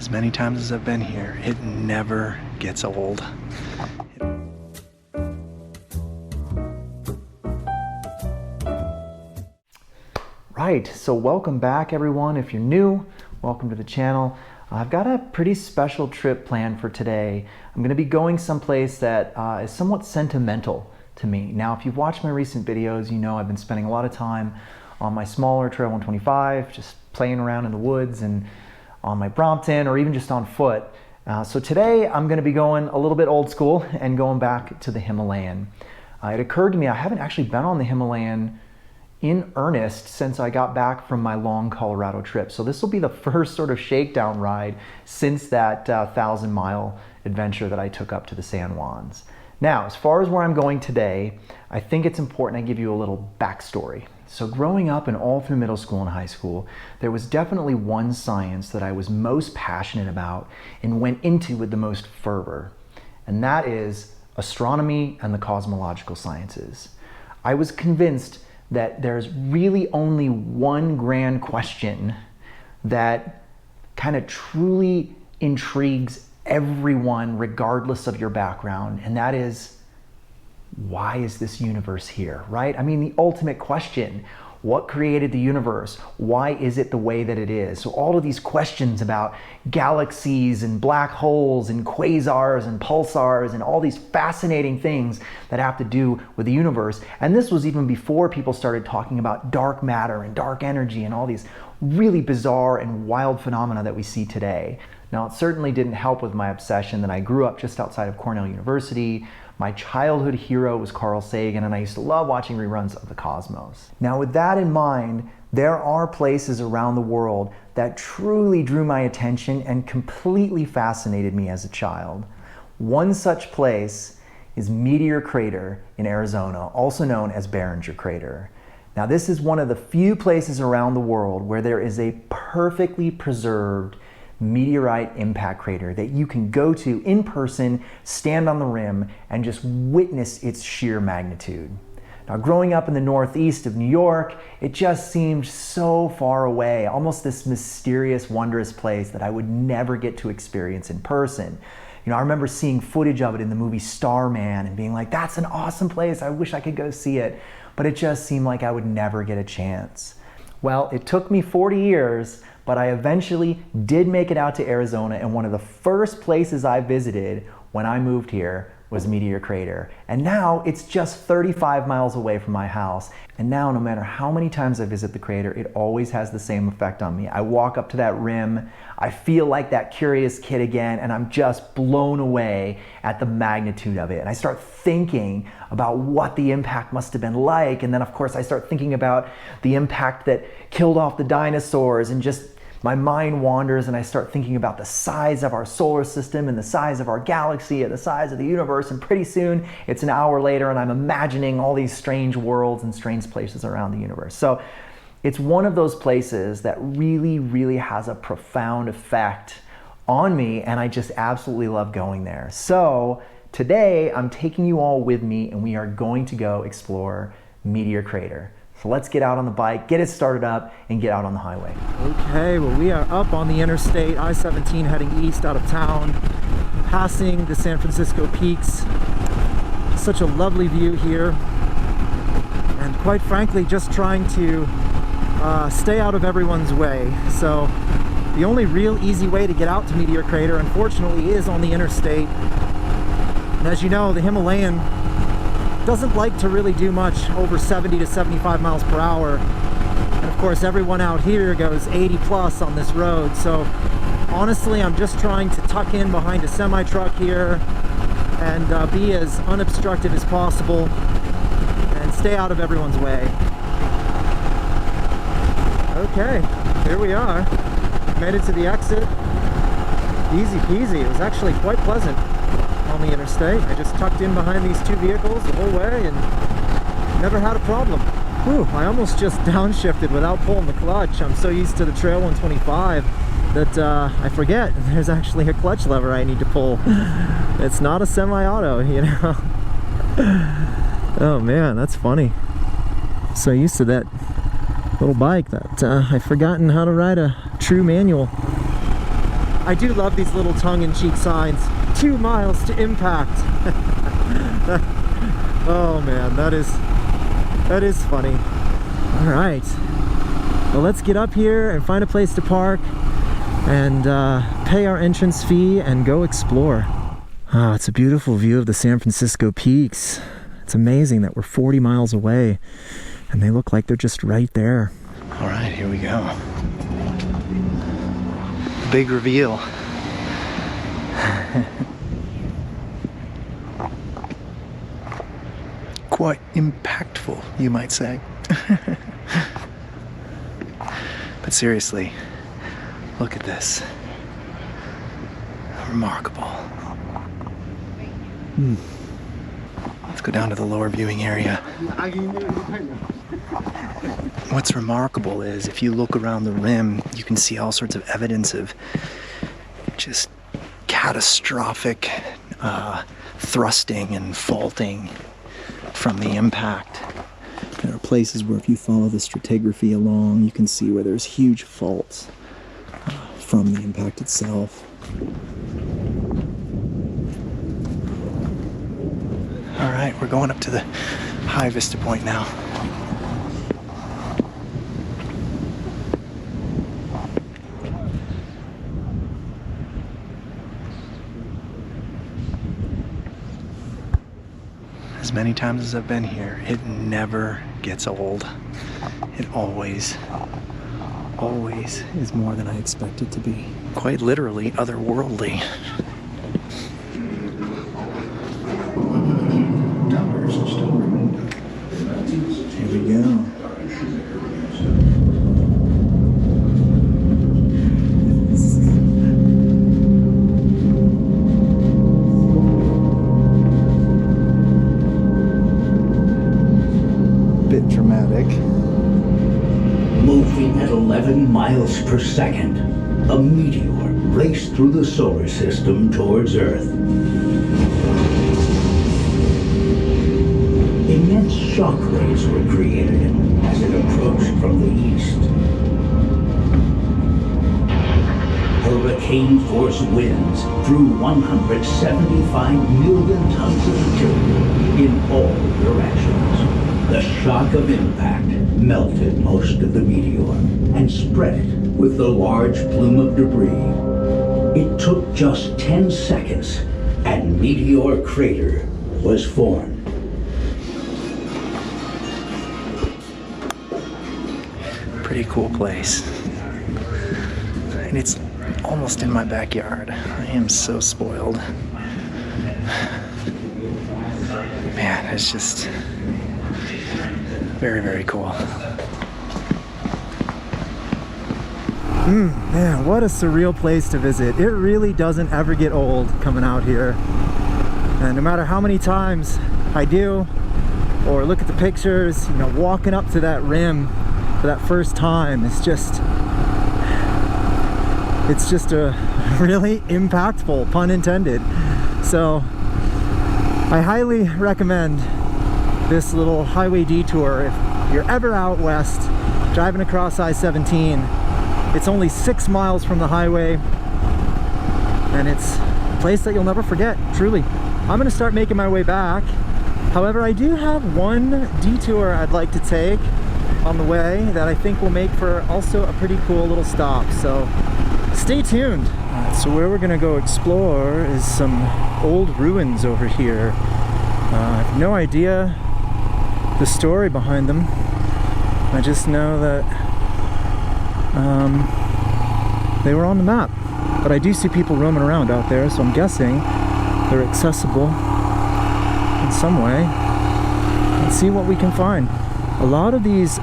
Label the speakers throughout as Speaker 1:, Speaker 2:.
Speaker 1: As many times as I've been here, it never gets old. Right, so welcome back everyone. If you're new, welcome to the channel. I've got a pretty special trip planned for today. I'm going to be going someplace that is somewhat sentimental to me. Now, if you've watched my recent videos, you know I've been spending a lot of time on my smaller Trail 125, just playing around in the woods and on my Brompton or even just on foot. So today I'm going to be going a little bit old school and going back to the Himalayan. It occurred to me I haven't actually been on the Himalayan in earnest since I got back from my long Colorado trip. So this will be the first sort of shakedown ride since that 1,000-mile adventure that I took up to the San Juans. Now, as far as where I'm going today, I think it's important I give you a little backstory. So growing up and all through middle school and high school, there was definitely one science that I was most passionate about and went into with the most fervor, and that is astronomy and the cosmological sciences. I was convinced that there's really only one grand question that kind of truly intrigues everyone regardless of your background, and that is, why is this universe here, right? I mean, the ultimate question. What created the universe? Why is it the way that it is? So all of these questions about galaxies and black holes and quasars and pulsars and all these fascinating things that have to do with the universe. And this was even before people started talking about dark matter and dark energy and all these really bizarre and wild phenomena that we see today. Now, it certainly didn't help with my obsession that I grew up just outside of Cornell University. My childhood hero was Carl Sagan, and I used to love watching reruns of The Cosmos. Now, with that in mind, there are places around the world that truly drew my attention and completely fascinated me as a child. One such place is Meteor Crater in Arizona, also known as Barringer Crater. Now, this is one of the few places around the world where there is a perfectly preserved meteorite impact crater that you can go to in person, stand on the rim, and just witness its sheer magnitude. Now, growing up in the northeast of New York, it just seemed so far away, almost this mysterious, wondrous place that I would never get to experience in person. You know, I remember seeing footage of it in the movie Starman and being like, that's an awesome place, I wish I could go see it. But it just seemed like I would never get a chance. Well, it took me 40 years, but I eventually did make it out to Arizona, and one of the first places I visited when I moved here was Meteor Crater. And now it's just 35 miles away from my house. And now, no matter how many times I visit the crater, it always has the same effect on me. I walk up to that rim, I feel like that curious kid again, and I'm just blown away at the magnitude of it. And I start thinking about what the impact must have been like. And then, of course, I start thinking about the impact that killed off the dinosaurs, and just my mind wanders and I start thinking about the size of our solar system and the size of our galaxy and the size of the universe, and pretty soon it's an hour later and I'm imagining all these strange worlds and strange places around the universe. So it's one of those places that really, really has a profound effect on me, and I just absolutely love going there. So today I'm taking you all with me, and we are going to go explore Meteor Crater. So let's get out on the bike, get it started up, and get out on the highway. Okay, well, we are up on the interstate, I-17, heading east out of town, passing the San Francisco peaks. Such a lovely view here, and quite frankly, just trying to stay out of everyone's way. So the only real easy way to get out to Meteor Crater, unfortunately, is on the interstate. And as you know, the Himalayan doesn't like to really do much over 70 to 75 miles per hour. And of course, everyone out here goes 80 plus on this road. So honestly, I'm just trying to tuck in behind a semi-truck here and be as unobstructed as possible and stay out of everyone's way. Okay, here we are. Made it to the exit. Easy peasy. It was actually quite pleasant on the interstate. I just tucked in behind these two vehicles the whole way and never had a problem. Whew, I almost just downshifted without pulling the clutch. I'm so used to the Trail 125 that I forget there's actually a clutch lever I need to pull. It's not a semi-auto, you know. Oh man, that's funny. So used to that little bike that I've forgotten how to ride a true manual. I do love these little tongue-in-cheek signs. 2 miles to impact. Oh man, that is funny. All right, well, let's get up here and find a place to park and pay our entrance fee and go explore. Oh, it's a beautiful view of the San Francisco peaks. It's amazing that we're 40 miles away and they look like they're just right there. All right, here we go. Big reveal. Quite impactful, you might say. But seriously, look at this. Remarkable. Let's go down to the lower viewing area. What's remarkable is if you look around the rim, you can see all sorts of evidence of just catastrophic thrusting and faulting from the impact. There are places where if you follow the stratigraphy along, you can see where there's huge faults from the impact itself. All right, we're going up to the high vista point now. As many times as I've been here, it never gets old. It always is more than I expect it to be. Quite literally otherworldly. Here we go. Bit dramatic.
Speaker 2: Moving at 11 miles per second, a meteor raced through the solar system towards Earth. Immense shock waves were created as it approached from the east. Hurricane-force winds threw 175 million tons of material in all directions. The shock of impact melted most of the meteor and spread it with the large plume of debris. It took just 10 seconds and Meteor Crater was formed.
Speaker 1: Pretty cool place. And it's almost in my backyard. I am so spoiled. Man, it's just very, very cool. Man, what a surreal place to visit. It really doesn't ever get old coming out here. And no matter how many times I do, or look at the pictures, you know, walking up to that rim for that first time, it's just a really impactful, pun intended. So I highly recommend this little highway detour. If you're ever out west driving across I-17, it's only 6 miles from the highway and it's a place that you'll never forget, truly. I'm gonna start making my way back. However, I do have one detour I'd like to take on the way that I think will make for also a pretty cool little stop, so stay tuned. So where we're gonna go explore is some old ruins over here. I have no idea the story behind them. I just know that they were on the map, but I do see people roaming around out there, so I'm guessing they're accessible in some way. Let's see what we can find. A lot of these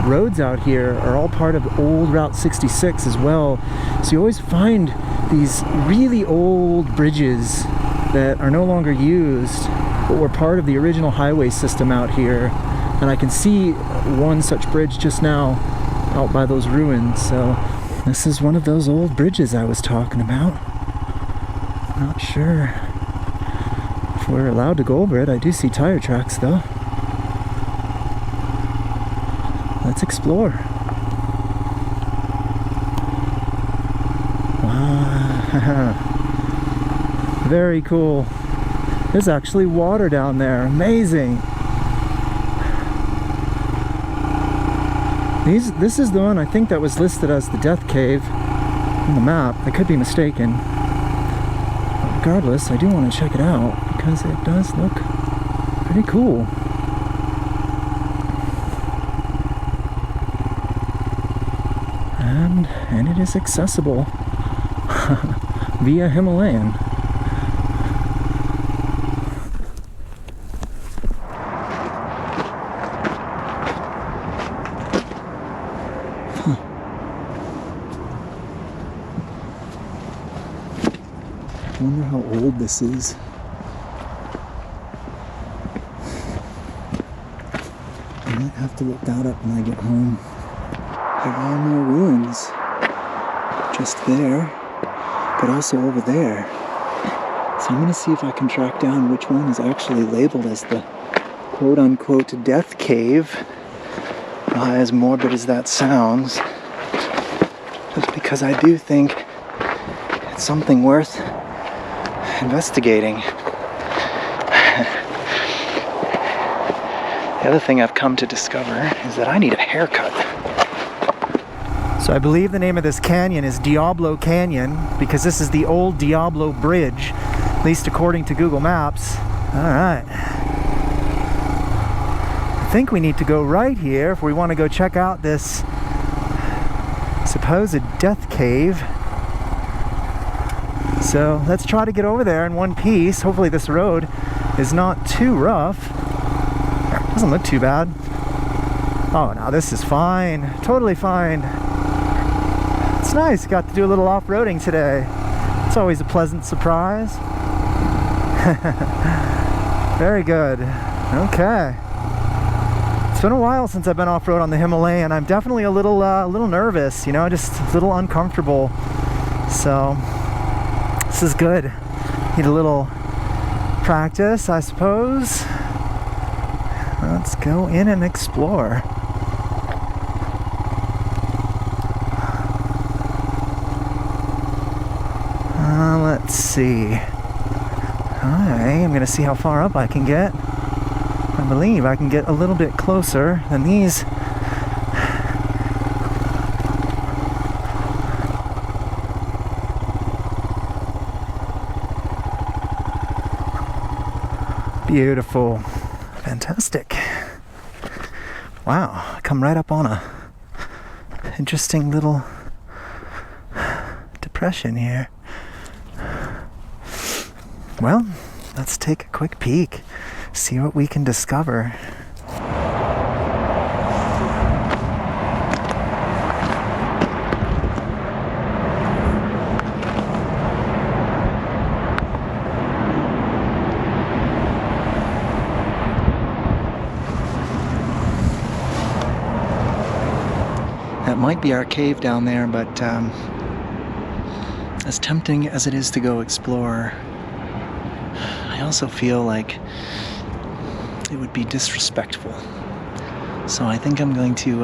Speaker 1: roads out here are all part of old Route 66 as well, so you always find these really old bridges that are no longer used but were part of the original highway system out here. And I can see one such bridge just now out by those ruins, so this is one of those old bridges I was talking about. Not sure if we're allowed to go over it. I do see tire tracks though. Let's explore. Wow. Very cool. There's actually water down there. Amazing. This is the one I think that was listed as the Death Cave on the map. I could be mistaken. But regardless, I do want to check it out because it does look pretty cool. And it is accessible via Himalayan. I wonder how old this is. I might have to look that up when I get home. There are more ruins just there, but also over there. So I'm going to see if I can track down which one is actually labeled as the quote-unquote Death Cave. As morbid as that sounds, just because I do think it's something worth investigating. The other thing I've come to discover is that I need a haircut. So I believe the name of this canyon is Diablo Canyon because this is the old Diablo Bridge, at least according to Google Maps. Alright. I think we need to go right here if we want to go check out this supposed Death Cave. So let's try to get over there in one piece. Hopefully this road is not too rough. Doesn't look too bad. Oh, no, this is fine. Totally fine. It's nice. Got to do a little off-roading today. It's always a pleasant surprise. Very good. Okay. It's been a while since I've been off-road on the Himalayan. I'm definitely a little nervous, you know, just a little uncomfortable. So this is good. Need a little practice, I suppose. Let's go in and explore. Let's see. I'm going to see how far up I can get. I believe I can get a little bit closer than these. Beautiful. Fantastic. Wow, I come right up on a interesting little depression here. Well, let's take a quick peek, see what we can discover. That might be our cave down there, but as tempting as it is to go explore, I also feel like it would be disrespectful. So I think I'm going to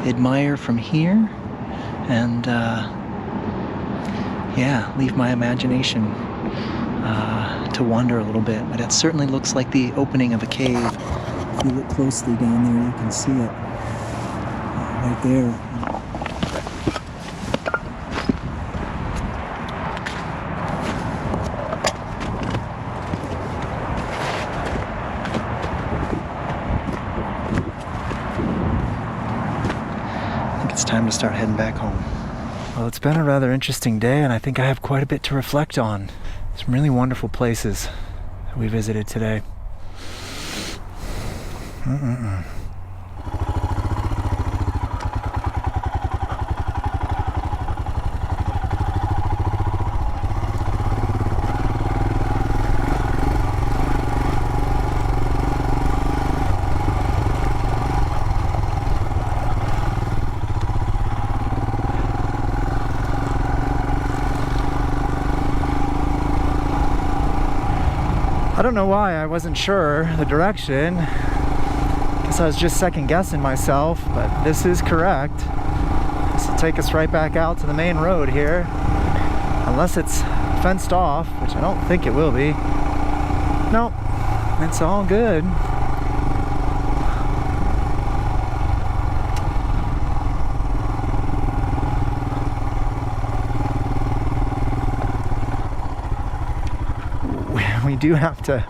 Speaker 1: admire from here and yeah, leave my imagination to wander a little bit. But it certainly looks like the opening of a cave. If you look closely down there, you can see it right there. Time to start heading back home. Well, it's been a rather interesting day, and I think I have quite a bit to reflect on. Some really wonderful places that we visited today. I don't know why I wasn't sure the direction. Guess I was just second guessing myself, but this is correct. This will take us right back out to the main road here. Unless it's fenced off, which I don't think it will be. Nope, it's all good. We do have to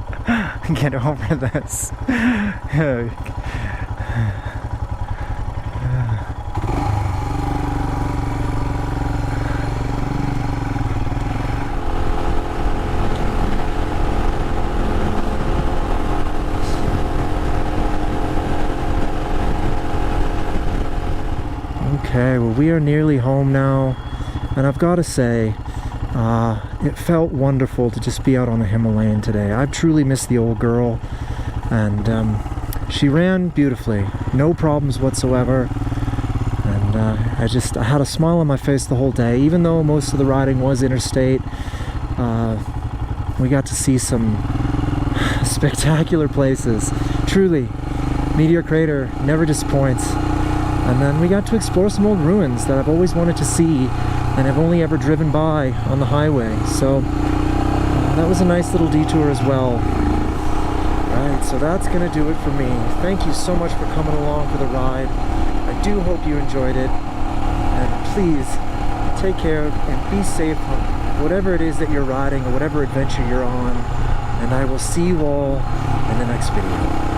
Speaker 1: get over this. Okay, well, we are nearly home now, and I've got to say, it felt wonderful to just be out on the Himalayan today. I've truly missed the old girl, and she ran beautifully, no problems whatsoever, and I had a smile on my face the whole day. Even though most of the riding was interstate, we got to see some spectacular places. Truly, Meteor Crater never disappoints. And then we got to explore some old ruins that I've always wanted to see and have only ever driven by on the highway. So that was a nice little detour as well. Alright, so that's going to do it for me. Thank you so much for coming along for the ride. I do hope you enjoyed it. And please take care and be safe on whatever it is that you're riding or whatever adventure you're on. And I will see you all in the next video.